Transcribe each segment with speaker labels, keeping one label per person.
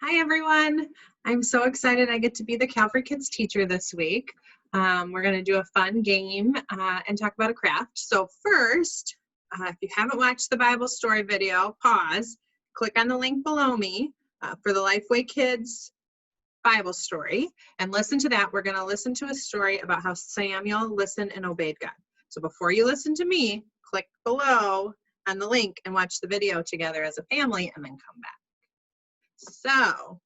Speaker 1: Hi, everyone. I'm so excited I get to be the Calvary Kids teacher this week. We're going to do a fun game and talk about a craft. So first, if you haven't watched the Bible story video, pause, click on the link below me for the Lifeway Kids Bible story, and listen to that. We're going to listen to a story about how Samuel listened and obeyed God. So before you listen to me, click below on the link and watch the video together as a family and then come back. So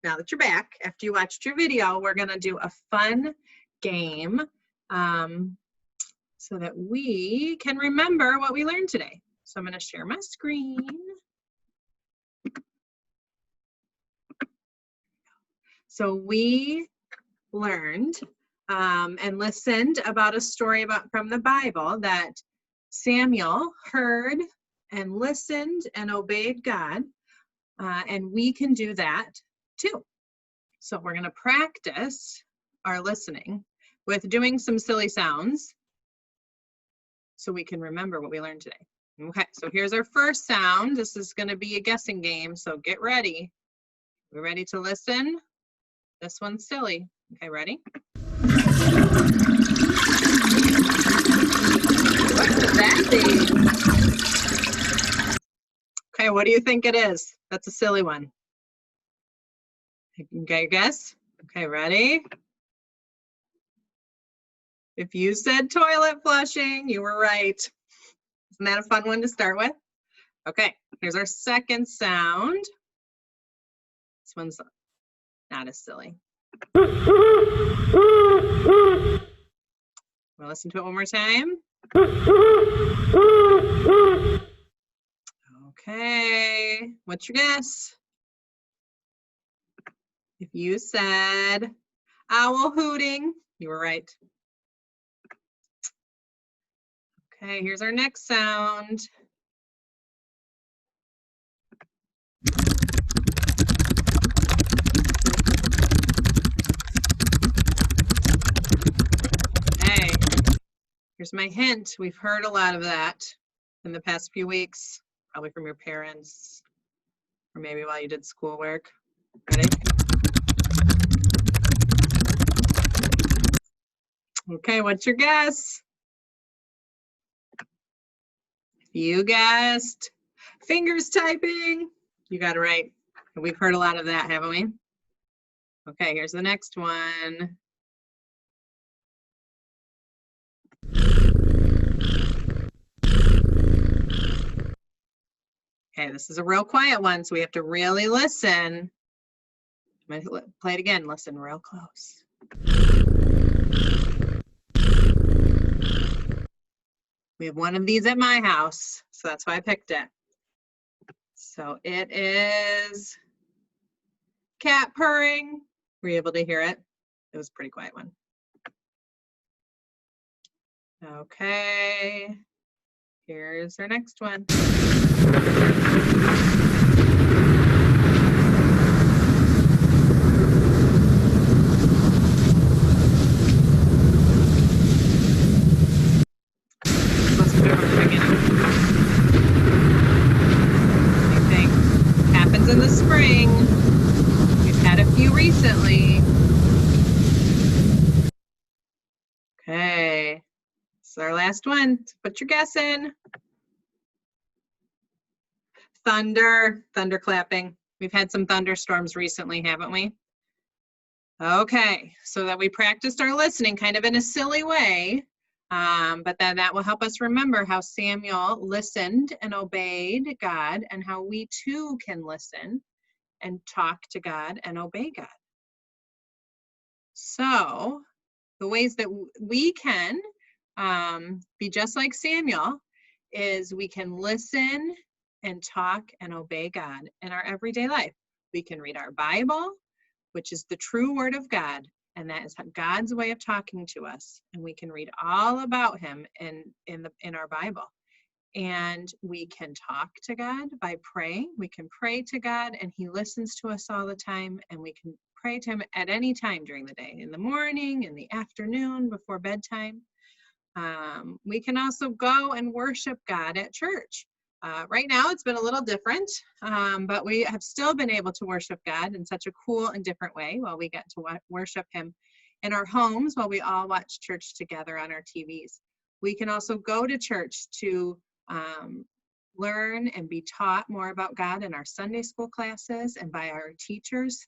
Speaker 1: now that you're back, after you watched your video, we're going to do a fun game so that we can remember what we learned today. So I'm going to share my screen. So we learned and listened about a story from the Bible that Samuel heard and listened and obeyed God, and we can do that too. So we're going to practice our listening with doing some silly sounds so we can remember what we learned today. Okay, so here's our first sound. This is going to be a guessing game, so get ready. We ready to listen? This one's silly. Okay, ready? What could that be? Okay, what do you think it is? That's a silly one. Okay, your guess? Okay, ready? If you said toilet flushing, you were right. Isn't that a fun one to start with? Okay, here's our second sound. This one's not as silly. We'll listen to it one more time. Okay, what's your guess? If you said owl hooting, you were right. Okay, here's our next sound. Okay, here's my hint. We've heard a lot of that in the past few weeks, probably from your parents, or maybe while you did schoolwork. Ready? Okay, what's your guess? You guessed fingers typing. You got it right. We've heard a lot of that, haven't we? Okay, here's the next one. Okay, this is a real quiet one, so we have to really listen. I'm gonna play it again. Listen real close. We have one of these at my house, so that's why I picked it. So it is cat purring. Were you able to hear it? It was a pretty quiet one. Okay, here's our next one. In the spring, we've had a few recently. Okay, this is our last one. Put your guess in. Thunder clapping. We've had some thunderstorms recently, haven't we? Okay, so that we practiced our listening kind of in a silly way, but then that will help us remember how Samuel listened and obeyed God, and how we too can listen and talk to God and obey God. So the ways that we can be just like Samuel is we can listen and talk and obey God in our everyday life. We can read our Bible, which is the true word of God, and that is God's way of talking to us. And we can read all about him in our Bible. And we can talk to God by praying. We can pray to God, and he listens to us all the time, and we can pray to him at any time during the day, in the morning, in the afternoon, before bedtime. We can also go and worship God at church. Right now it's been a little different, but we have still been able to worship God in such a cool and different way while we get to worship him in our homes while we all watch church together on our TVs. We can also go to church to learn and be taught more about God in our Sunday school classes and by our teachers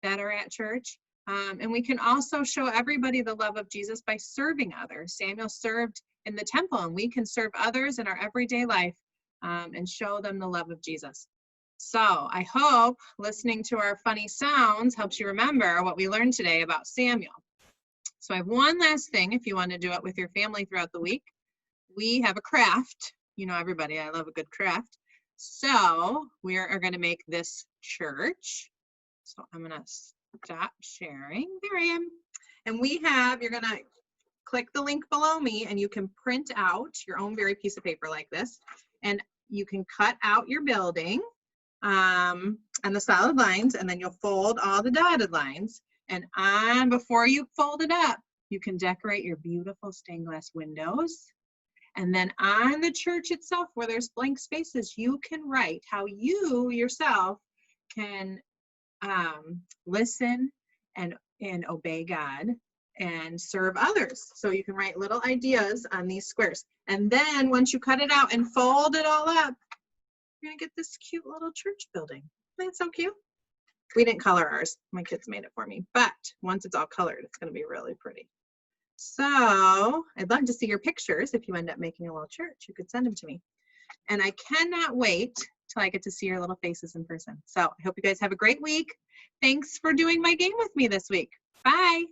Speaker 1: that are at church. And we can also show everybody the love of Jesus by serving others. Samuel served in the temple, and we can serve others in our everyday life and show them the love of Jesus. So I hope listening to our funny sounds helps you remember what we learned today about Samuel. So I have one last thing if you want to do it with your family throughout the week. We have a craft. You know, everybody, I love a good craft. So we are going to make this church. So I'm going to stop sharing. There I am. And you're going to click the link below me and you can print out your own very piece of paper like this. And you can cut out your building on the solid lines, and then you'll fold all the dotted lines. And before you fold it up, you can decorate your beautiful stained glass windows. And then on the church itself, where there's blank spaces, you can write how you yourself can listen and obey God and serve others. So you can write little ideas on these squares. And then once you cut it out and fold it all up, you're going to get this cute little church building. Isn't that so cute? We didn't color ours. My kids made it for me. But once it's all colored, it's going to be really pretty. So I'd love to see your pictures. If you end up making a little church, you could send them to me. And I cannot wait till I get to see your little faces in person. So I hope you guys have a great week. Thanks for doing my game with me this week. Bye.